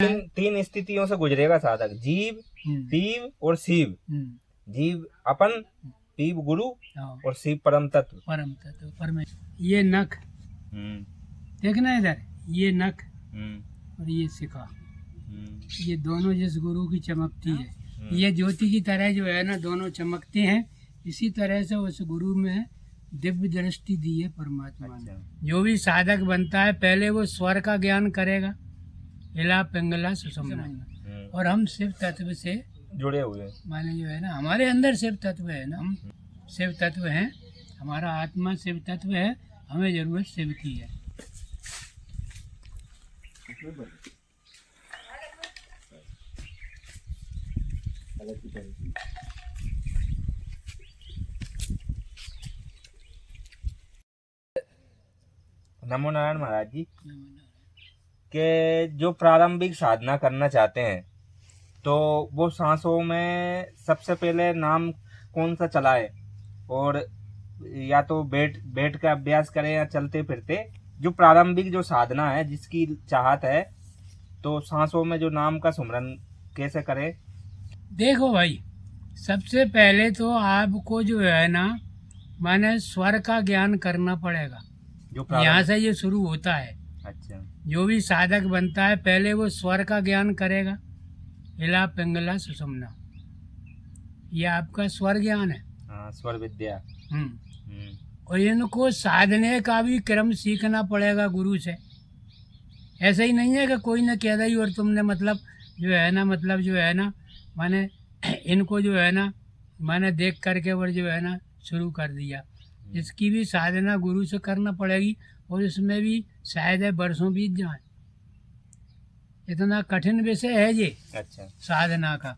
तीन स्थितियों से गुजरेगा साधक, जीव, पीव और शिव। जीव अपन, पीव गुरु और शिव परम तत्व। परमेश्वर। ये नख देखना इधर, ये नख और ये शिखा, ये दोनों जिस गुरु की चमकती है, ये ज्योति की तरह जो है ना, दोनों चमकते हैं। इसी तरह से उस गुरु में दिव्य दृष्टि दी है परमात्मा ने। जो भी साधक बनता है पहले वो स्वर का ज्ञान करेगा, इला पिंगला सुषुम्ना, और हम शिव तत्व से जुड़े हुए माने जो है ना, हमारे अंदर शिव तत्व है ना, हम शिव तत्व हैं, हमारा आत्मा शिव तत्व है, हमें जरूरत शिव की है। नमो नारायण महाराज जी। के जो प्रारंभिक साधना करना चाहते हैं तो वो सांसों में सबसे पहले नाम कौन सा चलाए, और या तो बैठ का अभ्यास करें या चलते फिरते। जो प्रारंभिक जो साधना है, जिसकी चाहत है, तो सांसों में जो नाम का सुमरन कैसे करें? देखो भाई, सबसे पहले तो आपको जो है ना, माने स्वर का ज्ञान करना पड़ेगा। जो यहाँ से ये शुरू होता है। अच्छा। जो भी साधक बनता है पहले वो स्वर का ज्ञान करेगा, इला पिंगला सुषुम्ना, ये आपका स्वर ज्ञान है। हाँ, स्वर विद्या। और इनको साधने का भी क्रम सीखना पड़ेगा गुरु से। ऐसा ही नहीं है कि कोई ने कह दी और तुमने मतलब जो है ना माने इनको जो है ना माने देख करके और जो है ना शुरू कर दिया। इसकी भी साधना गुरु से करना पड़ेगी, और इसमें भी शायद है वर्षों बीत जाए। इतना कठिन विषय है ये। अच्छा। साधना का।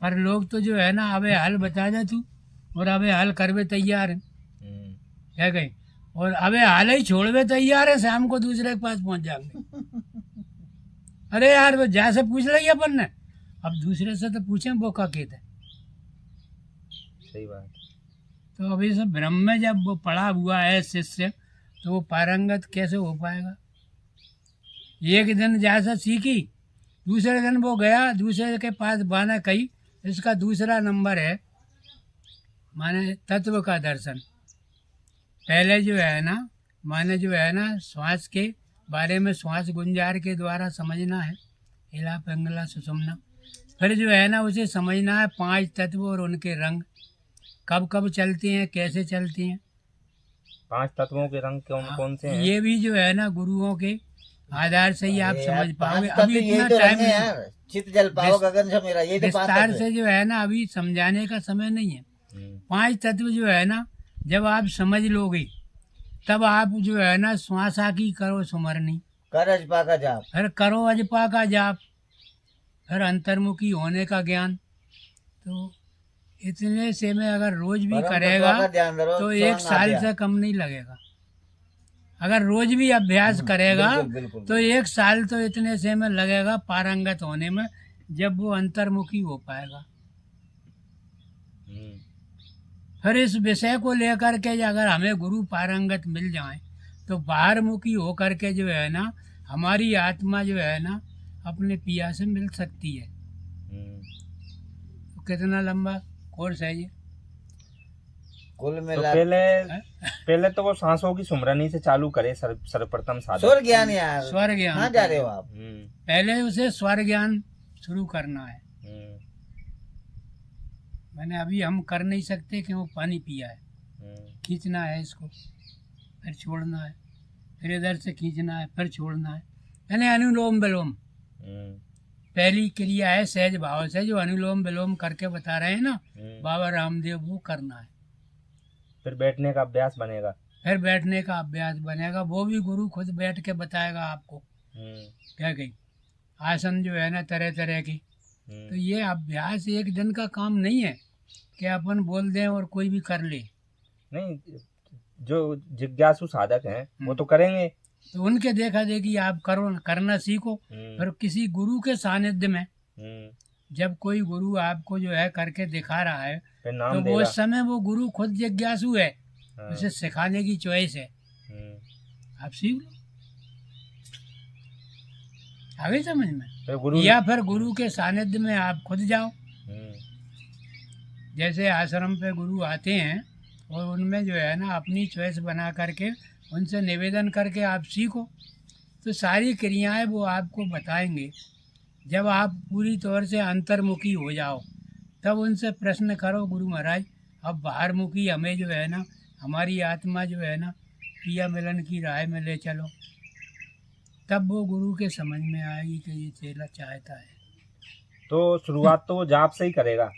पर लोग तो जो है ना अबे हल बता दे तू, और अबे हल करवे तैयार है क्या कहीं, और अबे हाल ही छोड़वे तैयार है, शाम को दूसरे के पास पहुंच जाएंगे। अरे यार वो जा से पूछ लिया अपन ने, अब दूसरे से तो पूछे वो का कहते है। सही बात। तो अभी से ब्रह्म में जब वो पड़ा हुआ है शिष्य, तो वो पारंगत कैसे हो पाएगा? एक दिन जैसा सीखी, दूसरे दिन वो गया दूसरे के पास बाना कही। इसका दूसरा नंबर है माने तत्व का दर्शन। पहले जो है ना माने जो है ना श्वास के बारे में श्वास गुंजार के द्वारा समझना है, इला पिंगला सुषुम्ना। फिर जो है ना उसे समझना है 5 तत्व और उनके रंग, कब कब चलते हैं, कैसे चलते हैं। 5 तत्वों के रंग कौन कौन से हैं? ये भी जो है ना गुरुओं के आधार से ही आप समझ पाओगे। अभी इतना टाइम चित जल पाओ गगन से मेरा, ये तो विस्तार से जो है ना अभी समझाने का समय नहीं है। 5 तत्व जो है ना जब आप समझ लोगे तब आप जो है ना श्वासा की करो सुमरनी, कर अजपा का जाप, फिर करो अजपा का जाप, फिर अंतर्मुखी होने का ज्ञान। तो इतने से में अगर रोज भी करेगा तो 1 साल से कम नहीं लगेगा। अगर रोज भी अभ्यास करेगा तो 1 साल तो इतने से में लगेगा पारंगत होने में, जब वो अंतर्मुखी हो पाएगा। फिर इस विषय को लेकर के अगर हमें गुरु पारंगत मिल जाए तो बाहरमुखी हो करके जो है ना हमारी आत्मा जो है ना अपने पिया से मिल सकती है। तो कितना लंबा कोर्स है ये? कुल में तो पहले तो वो सांसों की सुमरनी से चालू करे सर्वप्रथम साधन। स्वर ज्ञान यार, स्वर ज्ञान कहाँ जा रहे हो आप? पहले उसे स्वर ज्ञान शुरू करना है। मैंने अभी हम कर नहीं सकते कि वो पानी पिया है, खींचना है इसको, फिर छोड़ना है, फिर इधर से खींचना है, फिर छोड़ना है। यानी अनुलोम विलोम पहली क्रिया है सहज भाव से, जो अनुलोम विलोम करके बता रहे हैं ना बाबा रामदेव, वो करना है। फिर बैठने का अभ्यास बनेगा, फिर बैठने का अभ्यास बनेगा, वो भी गुरु खुद बैठ के बताएगा आपको। क्या कही आसन जो है ना तरह तरह की। तो ये अभ्यास एक दिन का काम नहीं है कि अपन बोल दें और कोई भी कर ले। नहीं, जो जिज्ञासु साधक हैं वो तो करेंगे, तो उनके देखा देखी आप करो, करना सीखो। फिर किसी गुरु के सानिध्य में जब कोई गुरु आपको जो है करके दिखा रहा है तो वो उस समय वो गुरु खुद जिज्ञासु है, उसे सिखाने की चॉइस है, आप सीख लो। आ गई समझ में? तो गुरु या फिर गुरु के सानिध्य में आप खुद जाओ। हम्म, जैसे आश्रम पे गुरु आते हैं और उनमें जो है ना अपनी चॉइस बना करके उनसे निवेदन करके आप सीखो, तो सारी क्रियाएं वो आपको बताएंगे। जब आप पूरी तौर से अंतर्मुखी हो जाओ तब उनसे प्रश्न करो, गुरु महाराज अब बाहरमुखी हमें जो है ना हमारी आत्मा जो है ना पिया मिलन की राह में ले चलो, तब वो गुरु के समझ में आएगी कि ये चेला चाहता है। तो शुरुआत तो वो जाप से ही करेगा,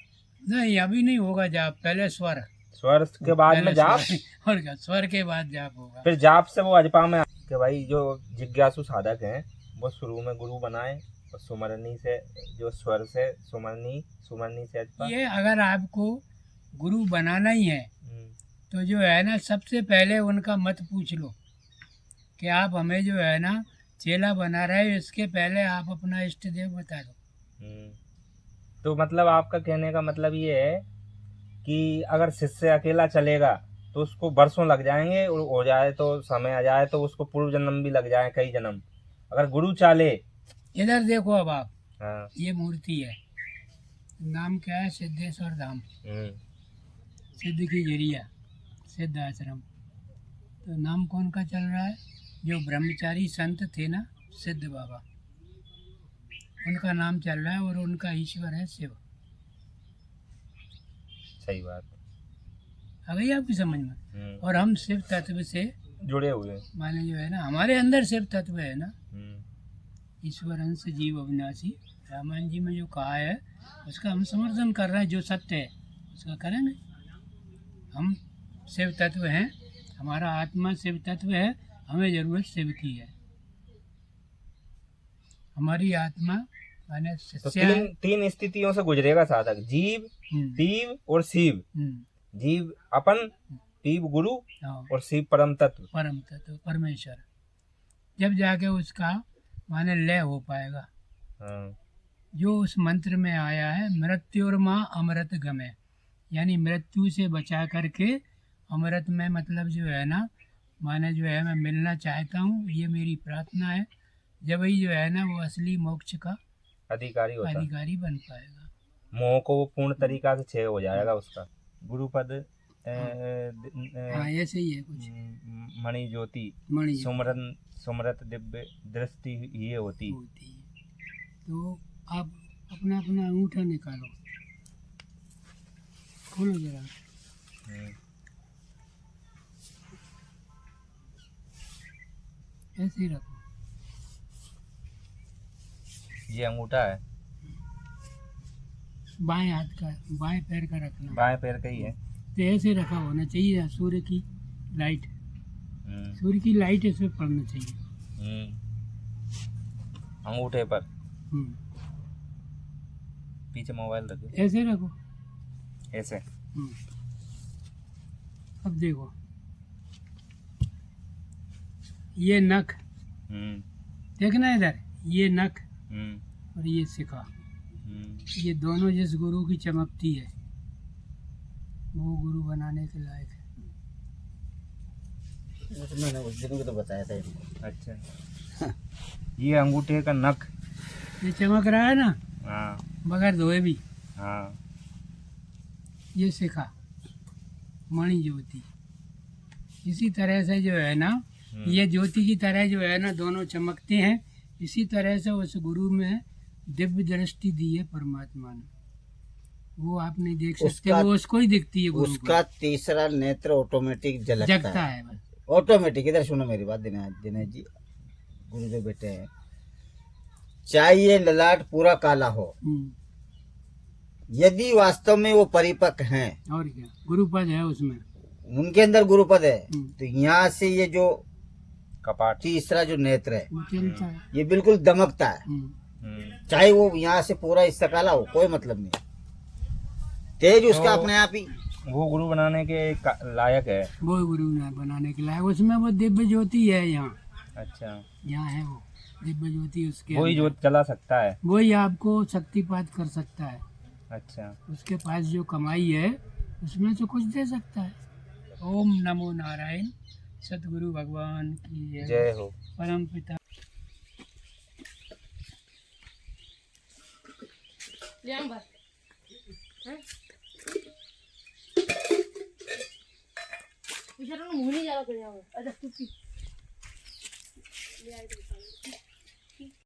नहीं अभी नहीं होगा जाप, पहले स्वर, स्वर के बाद में पहले जाप, स्वर, और क्या स्वर के बाद जाप होगा। फिर जाप से वो अजपा में कि भाई जो जिज्ञासु साधक हैं वो शुरू में गुरु बनाए और सुमरनी से जो स्वर से सुमरनी, सुमरनी से अजपा। ये अगर आपको गुरु बनाना ही है हम्म, तो जो है ना सबसे पहले उनका मत पूछ लो कि आप हमें जो है ना चेला बना रहे हो, इसके पहले आप अपना इष्ट देव बता दो। हम्म। तो मतलब आपका कहने का मतलब ये है कि अगर शिष्य अकेला चलेगा तो उसको वर्षों लग जाएंगे, और हो जाए तो समय आ जाए तो उसको पूर्व जन्म भी लग जाए, कई जन्म। अगर गुरु चाले, इधर देखो अब आप, हाँ, ये मूर्ति है, नाम क्या है? सिद्धेश्वर धाम, सिद्ध की जरिया, सिद्ध आश्रम। तो नाम कौन का चल रहा है? जो ब्रह्मचारी संत थे ना सिद्ध बाबा, उनका नाम चल रहा है और उनका ईश्वर है शिव। सही बात। आ गई आपकी समझ में? और हम शिव तत्व से जुड़े हुए हैं। माने जो है ना हमारे अंदर शिव तत्व है ना, हम्म, ईश्वर अंश जीव अविनाशी, रामायण जी में जो कहा है उसका हम समर्थन कर रहे हैं। जो सत्य है उसका करेंगे। हम शिव तत्व हैं, हमारा आत्मा शिव तत्व है, हमें ज़रूरत शिव की है। हमारी आत्मा माने तो शिष्य है। तीन स्थितियों से गुजरेगा साधक, जीव, पीव और शिव। जीव अपन, पीव गुरु हाँ, और शिव परम तत्व, परम तत्व परमेश्वर। जब जाके उसका माने लय हो पाएगा। हाँ, जो उस मंत्र में आया है मृत्युर्मा अमृत गमे, यानी मृत्यु से बचा करके अमृत में, मतलब जो है ना माने जो है मैं मिलना चाहता हूँ, ये मेरी प्रार्थना है। जब ही जो है ना वो असली मोक्ष का अधिकारी होता है। अधिकारी बन पाएगा। मोह को वो पूर्ण तरीका से छेद हो जाएगा उसका। गुरुपद हाँ ऐसे ही है कुछ। मणि ज्योति मणि सुमरन सुमरत दिव्य दृष्टि ये होती। होती है। तो आप अपना अपना अंगूठा निकालो, खोलो जरा, हम्म, ऐसे ही रखो। ये अंगूठा है, बाएं हाथ का, बाएं पैर का रखना। बाएं पैर का ही है। तो ऐसे रखा होना चाहिए, सूर्य की लाइट, सूर्य की लाइट इस पे पड़ना चाहिए। अंगूठे पर। हम्म, पीछे मोबाइल रखो, ऐसे रखो। ऐसे। अब देखो ये नख, देखना इधर, ये नख और ये शिखा, ये दोनों जिस गुरु की चमकती है वो गुरु बनाने के लायक है। मैंने उस दिन को तो बताया था इनको। अच्छा। ये अंगूठे का नख, ये चमक रहा है ना हाँ, बगैर धोए भी। हाँ, ये शिखा मणि ज्योति, इसी तरह से जो है ना ये ज्योति की तरह जो है ना दोनों चमकते हैं। इसी तरह से उस गुरु में दिव्य दृष्टि दी है परमात्मा ने, वो आप नहीं देख सकते, वो उसको ही दिखती है गुरु उसका को। तीसरा नेत्र ऑटोमेटिक जगता है बस। ऑटोमेटिक। इधर सुनो मेरी बात, दिनेश जी, गुरुदेव बेटे हैं, चाहे ये ललाट पूरा काला हो, यदि वास्तव में वो परिपक्व हैं, और क्या गुरुपद है उसमें, उनके अंदर गुरुपद है, तो यहाँ से ये जो कपाट, तीसरा जो नेत्र है वो चलता है। ये बिल्कुल दमकता है। चाहे वो यहाँ से पूरा हिस्सा काला हो, कोई मतलब नहीं, तेज उसका तो अपने आप ही। वो गुरु बनाने के लायक है। वो गुरु ना बनाने के लायक, उसमें वो दिव्य ज्योति है। यहाँ अच्छा, यहाँ है वो दिव्य ज्योति, उसके वही अंदर। जो चला सकता है। वही आपको शक्तिपात कर सकता है। अच्छा, उसके पास जो कमाई है उसमें से कुछ दे सकता है। ओम नमो नारायण। सतगुरु भगवान की जय हो। परम पिता। ले आऊं बस हैं बेचारा ना मुंह नहीं जा रहा कर अच्छा तू पी ले आई तो